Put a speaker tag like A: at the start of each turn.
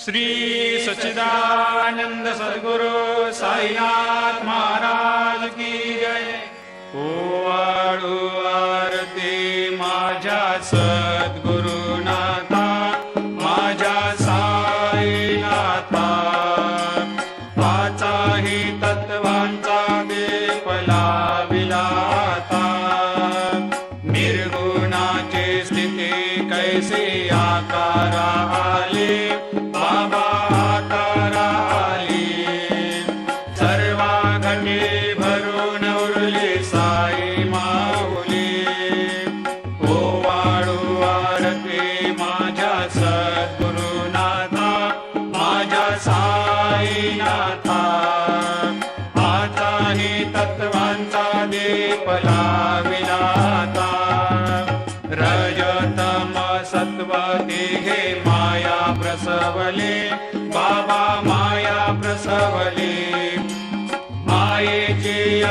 A: श्री सच्चिदानंद सद्गुरु साईनाथ महाराज की जय। ओवाळू आरती माझ्या सद्गुरुनाथा, माझ्या साईनाथा, पाचाही तत्वांचा दीप लाविला आता। निर्गुणाची स्थिती कैसी आकारा आली, बाबा आकारा आली। सर्वा घटी भरून उरली साई माऊली। ओवाळू आरती माझ्या सद्गुरुनाथा, माझ्या साईनाथा, आताही तत्वांचा दीप लाविला आता। रजतम सत्व तिघे माया प्रसवली, बाबा माया प्रसवली। मायेची